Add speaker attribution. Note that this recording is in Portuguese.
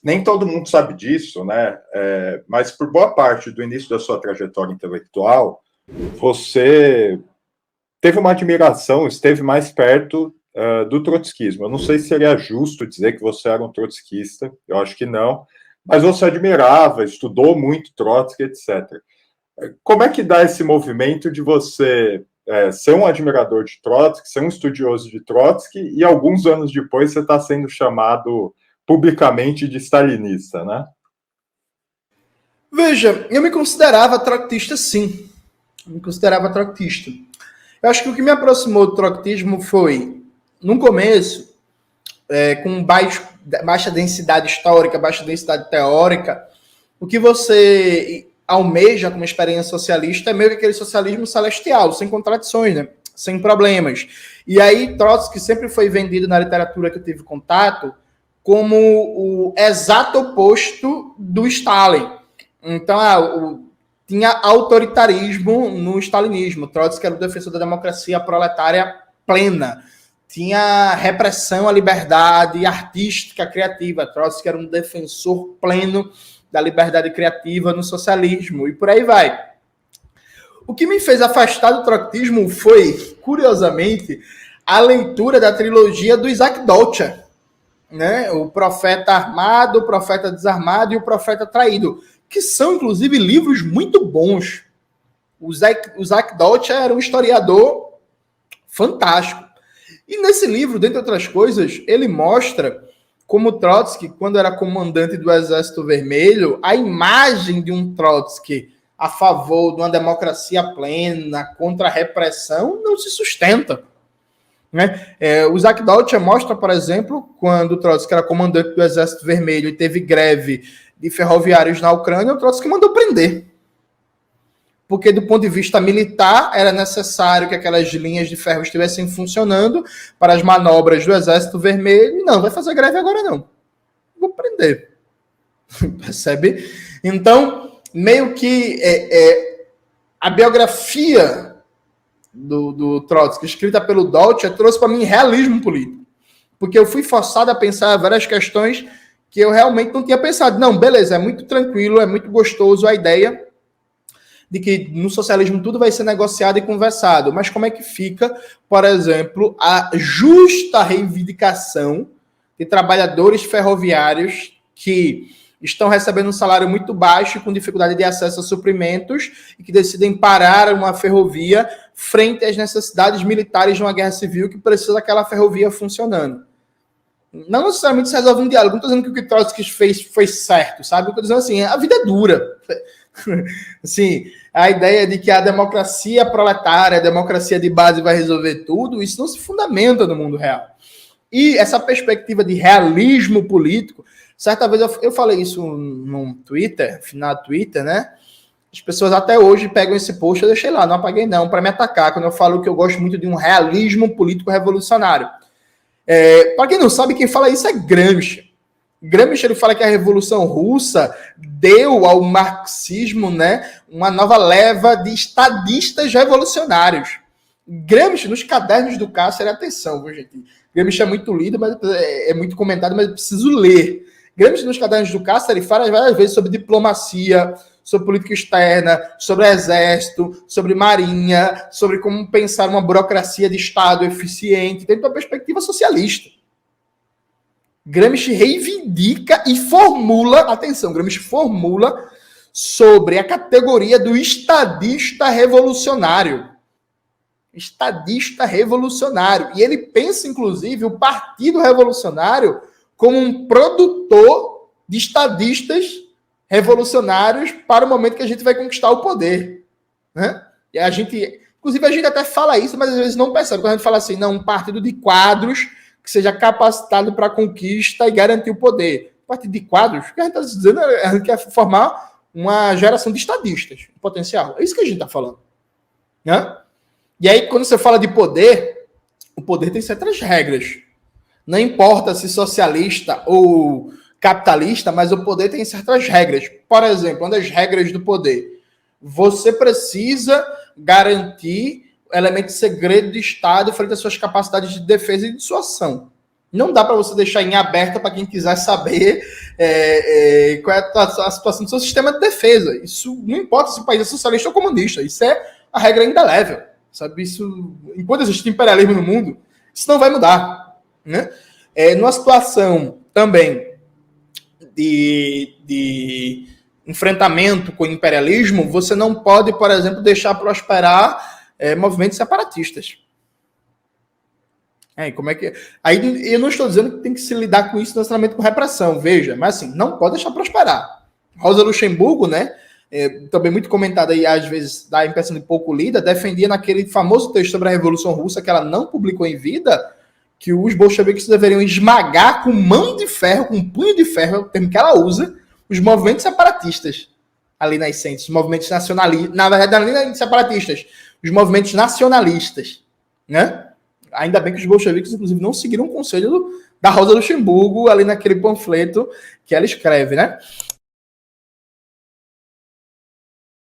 Speaker 1: nem todo mundo sabe disso, né? Mas por boa parte do início da sua trajetória intelectual, você teve uma admiração, esteve mais perto do trotskismo. Eu não sei se seria justo dizer que você era um trotskista, eu acho que não, mas você admirava, estudou muito Trotsky, etc. Como é que dá esse movimento de você ser um admirador de Trotsky, ser um estudioso de Trotsky, e alguns anos depois você está sendo chamado publicamente de stalinista, né?
Speaker 2: Veja, eu me considerava trotskista, sim. Eu me considerava trotskista. Eu acho que o que me aproximou do trotskismo foi, no começo, com baixa densidade histórica, baixa densidade teórica, o que você almeja como experiência socialista é meio que aquele socialismo celestial, sem contradições, né? Sem problemas. E aí, Trotsky sempre foi vendido na literatura que eu tive contato como o exato oposto do Stalin. Então, tinha autoritarismo no stalinismo. Trotsky era o defensor da democracia proletária plena. Tinha repressão à liberdade artística, criativa. Trotsky era um defensor pleno da liberdade criativa no socialismo, e por aí vai. O que me fez afastar do trotskismo foi, curiosamente, a leitura da trilogia do Isaac Deutscher, né? O Profeta Armado, o Profeta Desarmado e o Profeta Traído, que são, inclusive, livros muito bons. O Isaac Deutscher era um historiador fantástico. E nesse livro, dentre outras coisas, ele mostra como Trotsky, quando era comandante do Exército Vermelho, a imagem de um Trotsky a favor de uma democracia plena, contra a repressão, não se sustenta. Né? O Isaac Deutscher mostra, por exemplo, quando Trotsky era comandante do Exército Vermelho e teve greve de ferroviários na Ucrânia, o Trotsky mandou prender. Porque, do ponto de vista militar, era necessário que aquelas linhas de ferro estivessem funcionando para as manobras do Exército Vermelho. E não, vai fazer greve agora não. Vou prender. Percebe? Então, meio que a biografia do Trotsky, escrita pelo Deutscher, trouxe para mim realismo político. Porque eu fui forçado a pensar várias questões que eu realmente não tinha pensado. Não, beleza, é muito tranquilo, é muito gostoso a ideia de que no socialismo tudo vai ser negociado e conversado. Mas como é que fica, por exemplo, a justa reivindicação de trabalhadores ferroviários que estão recebendo um salário muito baixo e com dificuldade de acesso a suprimentos e que decidem parar uma ferrovia frente às necessidades militares de uma guerra civil que precisa daquela ferrovia funcionando? Não necessariamente se resolve um diálogo. Não estou dizendo que o que Trotsky fez foi certo, sabe? Eu estou dizendo assim, a vida é dura. Assim, a ideia de que a democracia proletária, a democracia de base vai resolver tudo, isso não se fundamenta no mundo real. E essa perspectiva de realismo político, certa vez eu falei isso no Twitter, final do Twitter, né? As pessoas até hoje pegam esse post, eu deixei lá, não apaguei não, para me atacar, quando eu falo que eu gosto muito de um realismo político revolucionário. Para quem não sabe, quem fala isso é Gramsci. Gramsci ele fala que a Revolução Russa deu ao marxismo, né, uma nova leva de estadistas revolucionários. Gramsci, nos cadernos do Cássio, atenção, viu, gente? Gramsci é muito lido, mas é muito comentado, mas eu preciso ler. Gramsci, nos cadernos do Cássio, ele fala várias vezes sobre diplomacia, sobre política externa, sobre exército, sobre marinha, sobre como pensar uma burocracia de Estado eficiente, dentro da perspectiva socialista. Gramsci reivindica e formula, atenção, Gramsci formula sobre a categoria do estadista revolucionário. Estadista revolucionário. E ele pensa, inclusive, o Partido Revolucionário como um produtor de estadistas revolucionários para o momento que a gente vai conquistar o poder. Né? E a gente até fala isso, mas às vezes não percebe. Quando a gente fala assim, não, um partido de quadros que seja capacitado para a conquista e garantir o poder. Partido de quadros, o que a gente está dizendo, a gente quer formar uma geração de estadistas, potencial. É isso que a gente está falando. Né? E aí, quando você fala de poder, o poder tem certas regras. Não importa se socialista ou capitalista, mas o poder tem certas regras. Por exemplo, uma das regras do poder. Você precisa garantir elemento de segredo de Estado frente às suas capacidades de defesa e de dissuasão. Não dá para você deixar em aberto para quem quiser saber qual é a situação do seu sistema de defesa. Isso não importa se o país é socialista ou comunista. Isso é a regra indelével. Sabe? Isso, enquanto existe imperialismo no mundo, isso não vai mudar. Né? Numa situação também de enfrentamento com o imperialismo, você não pode, por exemplo, deixar prosperar movimentos separatistas. Como é que... Aí eu não estou dizendo que tem que se lidar com isso necessariamente com repressão, veja, mas assim, não pode deixar prosperar. Rosa Luxemburgo, né, também muito comentada aí, às vezes, dá a impressão de pouco lida, defendia naquele famoso texto sobre a Revolução Russa, que ela não publicou em vida, que os bolcheviques deveriam esmagar com mão de ferro, com punho de ferro, é o termo que ela usa, os movimentos separatistas ali nascentes, os movimentos nacionalistas, na verdade, não separatistas, os movimentos nacionalistas, né? Ainda bem que os bolcheviques, inclusive, não seguiram o conselho da Rosa Luxemburgo ali naquele panfleto que ela escreve, né?